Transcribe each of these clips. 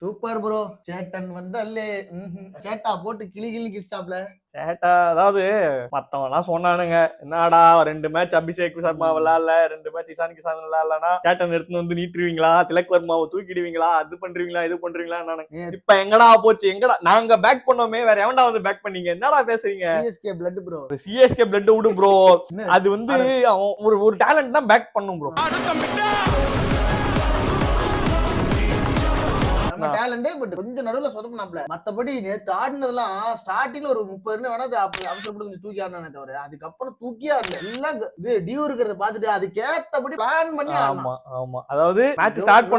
Super bro. Satan வந்தாலே சேட்டா போட்டு கிளி கிழிச்சாப்ல. சேட்டா அதாவது மத்தவன்லாம் சொன்னானுங்க, என்னடா 2 மேட்ச் அபிஷேக் சர்மா விளையாடல, 2 மேட்ச் இசான் கிசான் விளையாடலன்னா சேட்டன் எடுத்துன்னு வந்து நீட்டுருவீங்களா, திலக் வர்மாவை தூக்கிடுவீங்களா, அது பண்றீங்களா இது பண்றீங்களா. இப்ப எங்கடா போச்சு, எங்கடா நாங்க பேக் பண்ணோமே, வேற எவன்டா வந்து பேக் பண்ணீங்க, என்னடா பேசுறீங்க. CSK blood bro. CSK blood விடு ப்ரோ. அது வந்து ஒரு டேலண்ட் தான் பேக் பண்ணும் ப்ரோ. டேலண்ட் பட் கொஞ்சம் நடுவுல சொதப்பினாப்ல. மத்தபடி நேத்து ஆடினதெல்லாம் ஸ்டார்டிங்ல ஒரு 30 ரன் வேணா அவசரப்பட்டு கொஞ்சம் தூக்கி ஆடினானே தவிர அதுக்கப்புறம் தூக்கியே ஆடல. எல்லாம் இது டியூ இருக்கிறத பாத்துட்டு அதுக்கேத்தபடி பிளான் பண்ணி ஆமா ஆமா. அதாவது மேட்ச் ஸ்டார்ட்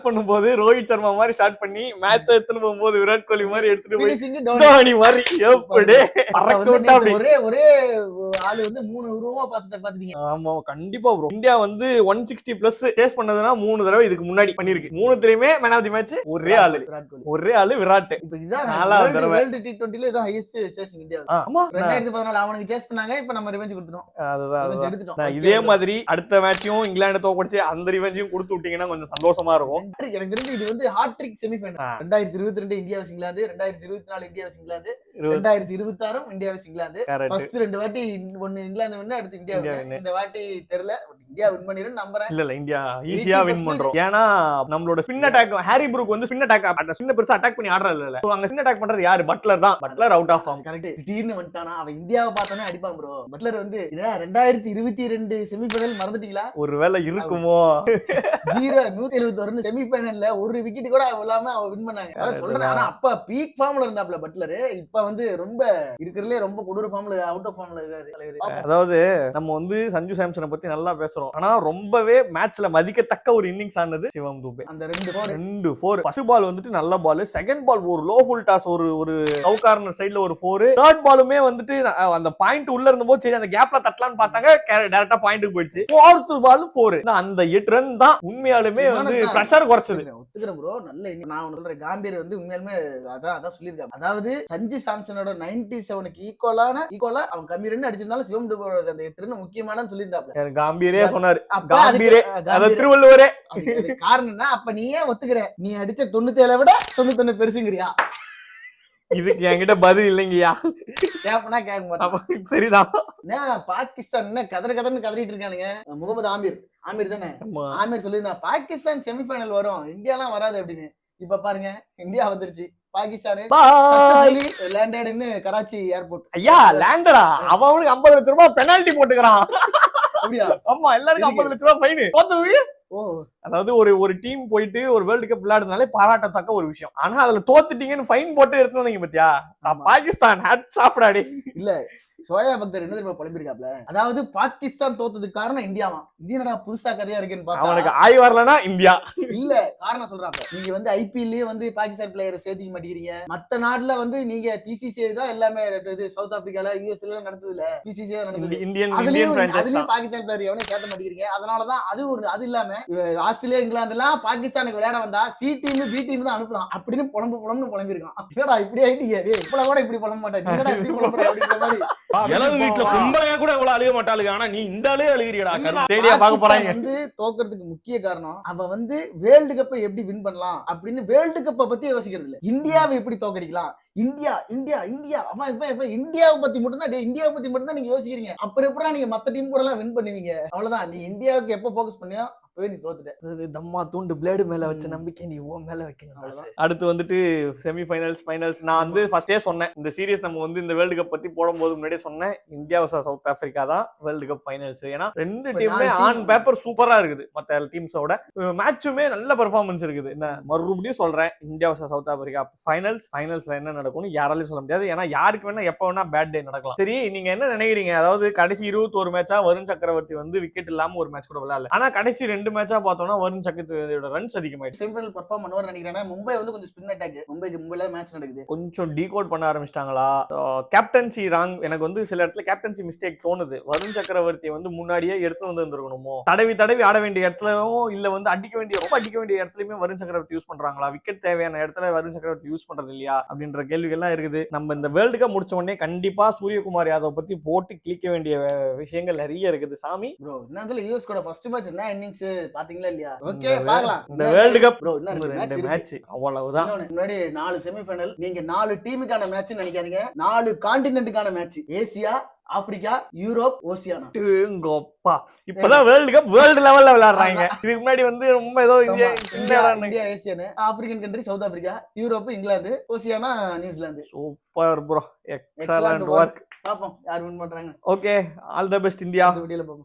பண்ணும்போது ரோஹித் சர்மா மாதிரி ஸ்டார்ட் பண்ணி மேட்ச் எடுத்துன்னு போகும்போது விராட் கோலி மாதிரி எடுத்துட்டு போய் தோனி மாதிரி எப்படி ஒரே ஆளு வந்து 3 உருவமா பாத்துட்டீங்க. ஆமா கண்டிப்பா ப்ரோ. இந்தியா வந்து 160+ சேஸ் பண்ணதுன்னா 3 தடவை இதுக்கு முன்னாடி பண்ணிருக்கு. 3த்துலயுமே மேன் ஆஃப் தி மேட்ச் ஒரே ஆளு விராட். இப்ப இதான் 4வது தடவை வேர்ல்ட் T20ல இதான் ஹையஸ்ட் சேசிங் இந்தியா. ஆமா 2014 அவனுக்கு சேஸ் பண்ணாங்க. இப்ப நம்ம ரிவெஞ்ச் கொடுத்துட்டோம். அதுதான் இதே மாதிரி அடுத்த மேட்சையும் இங்கிலாந்து தோக்கடிச்சு அந்த ரிவெஞ்சும் கொடுத்து விட்டீங்கன்னா கொஞ்சம் சந்தோஷமா இருக்கும். எனக்கு தெரிஞ்சு இது வந்து hat trick semi-final. 2022 India versus England, 2024 India versus England, 2026 India versus England. First 2 வாட்டி ஒன்னு இங்கிலாந்து வின், அடுத்து இந்தியா வின். இந்த வாட்டி தெரியல இந்தியா வின் பண்ணிரும் நம்புறேன். இல்ல இந்தியா ஈஸியா வின் பண்றோம். ஏன்னா நம்மளோட ஸ்பின் அட்டாக் ஹாரி ப்ரூக் வந்து ஸ்பின் அட்டாக் அந்த ஸ்பின்ன பெருசா அட்டாக் பண்ணி ஆடுறது இல்ல. அங்க ஸ்பின் அட்டாக் பண்றது யாரு? பட்லர் தான். Buttler out of form. Correct. திடீர்னு வந்துட்டானா அவன் இந்தியாவை பார்த்தானே அடிப்பான் ப்ரோ. பட்லர் வந்து 2022 செமிஃபைனல் மறந்துட்டீங்களா? ஒருவேளை இருக்குமோ 171 செமிஃபைனல்ல ஒரு விக்கெட் கூட இல்லாம அவன் வின் பண்ணாங்க சொல்றேன். ஆனா அப்ப பீக் ஃபார்ம்ல இருந்தாப்ல பட்லர். இப்ப வந்து ரொம்ப இருக்கிறதுலே ரொம்ப கொடூர ஃபார்ம்ல அவுட் ஆஃப் ஃபார்ம்ல இருக்காரு. அதாவது நம்ம வந்து சஞ்சு சாம்சனை பத்தி நல்லா பேசுறோம். ஆனா ரொம்பவே மேட்ச்ல மதிக்கத்தக்க ஒரு இன்னிங்ஸ் ஆனது சிவம் துபே. அந்த 2 4 ஃபர்ஸ்ட் பால் வந்துட்டு நல்ல பால், செகண்ட் பால் ஒரு லோ ஃபுல் டாஸ் ஒரு கவ் கார்னர் சைடுல ஒரு 4, தேர்ட் பாலுமே வந்துட்டு அந்த பாயிண்ட் உள்ள இருந்தபோது சரி அந்த கேப்ல தட்டலாம்னு பார்த்தாங்க, டைரக்டா பாயிண்ட்க்கு போயிடுச்சு. Fourth ball 4. அந்த 8 ரன் தான் உண்மையாலுமே வந்து பிரஷர் குறைச்சது. ஒத்துக்கிறேன் ப்ரோ. நல்ல நான் சொல்றேன் காம்பீர் வந்து உண்மையாலுமே அதான் சொல்லியிருக்காங்க. அதாவது சஞ்சு சாம்சனோட 97க்கு ஈக்குவலா அவன் கம்மி ரன் அடிச்சிருந்தாலும் சிவம் துபேயோட அந்த 8 ரன் முக்கியமானு சொல்லியிருந்தாப்ல. காம்பீரே சொன்னாரு. காம்பீரே அத திருவள்ளுவரே காரணம்னா அப்ப நீ ஏன் ஒத்துக்கிற? நீ அடிச்ச 97 விட 99 பெருசுங்கறியா? இதுக்கு என்கிட்ட பதில் இல்லைங்கய்யா. கேப்பனா கேட்க மாட்டான். சரிதான். பாகிஸ்தான் என்ன கதறன்னு கதறிட்டு இருக்கானுங்க. முகமது ஆமீர் தானே? ஆமீர் சொல்லிருந்தா பாகிஸ்தான் செமிஃபைனல் வரும், இந்தியாலாம் வராது அப்படின்னு. இப்ப பாருங்க இந்தியா வந்துருச்சு. பாகிஸ்தான் லேண்டட்னு கராச்சி ஏர்போர்ட். ஐயா லேண்டடா அவனுக்கு 50 லட்சம் ரூபாய் பெனால்டி போட்டுக்கிறான். அப்படியா? ஆமா எல்லாருக்கும் 50 லட்சம் ரூபாய் ஃபைன். அதாவது ஒரு டீம் போயிட்டு ஒரு வேர்ல்டு கப் விளையாடுறதுனாலே பாராட்டத்தக்க ஒரு விஷயம். ஆனா அதுல தோத்துட்டீங்கன்னு ஃபைன் போட்டு எடுத்து வந்தீங்க பாத்தியா? Pakistan hats off daddy. இல்ல சோயா பக்தர் என்ன தெரியுமா புலம்பிருக்காப்ல? அதாவது பாகிஸ்தான் தோத்ததுக்கு காரணம் இந்தியாவா? இது என்னடா புதுசா கதையா இருக்குன்னு பார்த்தா அவனுக்கு ஆய் வரலனா இந்தியா இல்ல காரணம் சொல்றாப்ல. நீங்க வந்து ஐபிஎல்லயே வந்து பாகிஸ்தான் பிளேயரை சேர்த்துக்க மாட்டேங்கிறீங்க. மத்த நாட்டுல வந்து நீங்க பிசிசிஐ தான் எல்லாமே சவுத் ஆப்பிரிக்கால யூஎஸ்ல எல்லாம் நடந்தது இல்ல, பிசிசிஐ நடந்தது. அதுலயும் பாகிஸ்தான் பிளேயர் எவனையும் சேர்த்த மாட்டேங்கிறீங்க. அதனாலதான் அது இல்லாம ஆஸ்திரேலியா இங்கிலாந்து எல்லாம் பாகிஸ்தானுக்கு விளையாட வந்தா சி டீம் பி டீம் தான் அனுப்புறான் அப்படின்னு புலம்பிருக்கான். என்னடா இப்படி ஆயிட்டீங்க? இப்ப கூட இப்படி புலம்ப மாட்டேன். என்னடா இப்படி புலம்புற அப்படிங்கிற மாதிரி வீட்டுல கும்பலையா கூட இவ்வளவு அழுக மாட்டாளுங்க. ஆனா நீ இந்த ஆளே அழுகிறீடா. வந்து தோக்கிறதுக்கு முக்கிய காரணம் அவ வந்து வேர்ல்டு கப்பை எப்படி வின் பண்ணலாம் அப்படின்னு வேர்ல்டு கப்பை பத்தி யோசிக்கிறது இல்ல. இந்தியாவை எப்படி தோக்கடிக்கலாம், இந்தியா இந்தியா இந்தியா இந்தியாவை பத்தி மட்டும்தான் நீங்க யோசிக்கிறீங்க. அப்புறம் எப்படா நீங்க மத்த டீம் கூட எல்லாம் வின் பண்ணுவீங்க? அவ்வளவுதான். நீ இந்தியாவுக்கு எப்ப போக்கஸ் பண்ணியோ நீ தோத்துட்ட. தம்மா தூண்டு பிளேடு மேல வச்ச நம்பிக்கை நீ ஓ மேல வைக்கணும். அடுத்து வந்துட்டு செமி ஃபைனல்ஸ் நான் வந்து ஃபர்ஸ்டே சொன்னேன், இந்த சீரியஸ் நம்ம வந்து இந்த வேர்ல்டு கப் பத்தி போடும்போது முன்னாடியே சொன்னேன், இந்தியா வர்சஸ் சவுத் ஆப்பிரிக்கா தான் வேர்ல்டு கப் ஃபைனல்ஸ். ஏன்னா 2 டீமுமே ஆன் பேப்பர் சூப்பரா இருக்குது. மத்த டீம்ஸோட மேட்சுமே நல்ல பெர்ஃபார்மன்ஸ் இருக்குது. என்ன மறுபடியும் சொல்றேன், இந்தியா வர்சஸ் சவுத் ஆப்பிரிக்கா ஃபைனல்ஸ்ல என்ன நடக்கும்னு யாராலையும் சொல்ல முடியாது. ஏன்னா யாருக்கு வேணா எப்ப வேணா பேட் டே நடக்கலாம். சரி நீங்க என்ன நினைக்கிறீங்க? அதாவது கடைசி 21 மேட்சா வருண் சக்கரவர்த்தி வந்து விக்கெட் இல்லாம ஒரு மேட்ச் கூட விளையாடல. ஆனா கடைசி 2 மேட்சா பார்த்தோம்னா வருண் சக்கரவர்த்தியோட ரன்ஸ் அதிகமாயிடுச்சு. சிம்பிள் பெர்ஃபார்ம் பண்ணுவார்னு நினைக்கிறேன். மும்பை வந்து கொஞ்சம் ஸ்பின் அட்டாக். மும்பைல மேட்ச் நடக்குது. கொஞ்சம் டீகோட் பண்ண ஆரம்பிச்சிட்டாங்களா? Captaincy wrong. எனக்கு வந்து சில இடத்துல கேப்டன்சி மிஸ்டேக் தோணுது. வருண் சக்கரவர்த்தி வந்து முன்னாடியே எடுத்து வந்து இருந்திருக்கணுமோ? தடவி ஆட வேண்டிய இடத்துலயும் இல்ல வந்து அடிக்க வேண்டிய இடத்துலயுமே வருண் சக்கரவர்த்தி யூஸ் பண்றாங்களா? விக்கெட் தேவையான இடத்துல வருண் சக்கரவர்த்தி யூஸ் பண்றது இல்லையா அப்படின்ற கேள்விகள்லாம் இருக்குது. நம்ம இந்த வேர்ல்டு கப் முடிச்ச உடனே கண்டிப்பா சூரியகுமார் யாதவ் பத்தி போட்டு கிளிக்க வேண்டிய விஷயங்கள் நிறைய இருக்குது. சாமி ப்ரோ என்னதுல யூஎஸ் கூட ஃபர்ஸ்ட் மேட்ச் என்ன இன்னிங்ஸ் பாத்தீங்களா இல்லையா? ஓகே பாக்கலாம். இந்த வேர்ல்டு கப் ப்ரோ இன்னும் 2 மேட்ச் அவ்வளவுதான். முன்னாடி 4 செமிஃபைனல். நீங்க 4 டீமுக்கான மேட்ச் நினைக்காதீங்க, 4 கான்டினென்ட்டுக்கான match. Asia, Africa, Europe, Oceania. Copa இப்பதான் வேர்ல்டு கப் வேர்ல்டு லெவல்ல விளையாடுறாங்க. இதுக்கு முன்னாடி வந்து ரொம்ப ஏதோ India Asian, African country south Africa, Europe England, Oceana New Zealand. Super bro, excellent work. பாப்போம் யார் வின் பண்றாங்க. Okay, all the best India. வீடியோல பாப்போம்.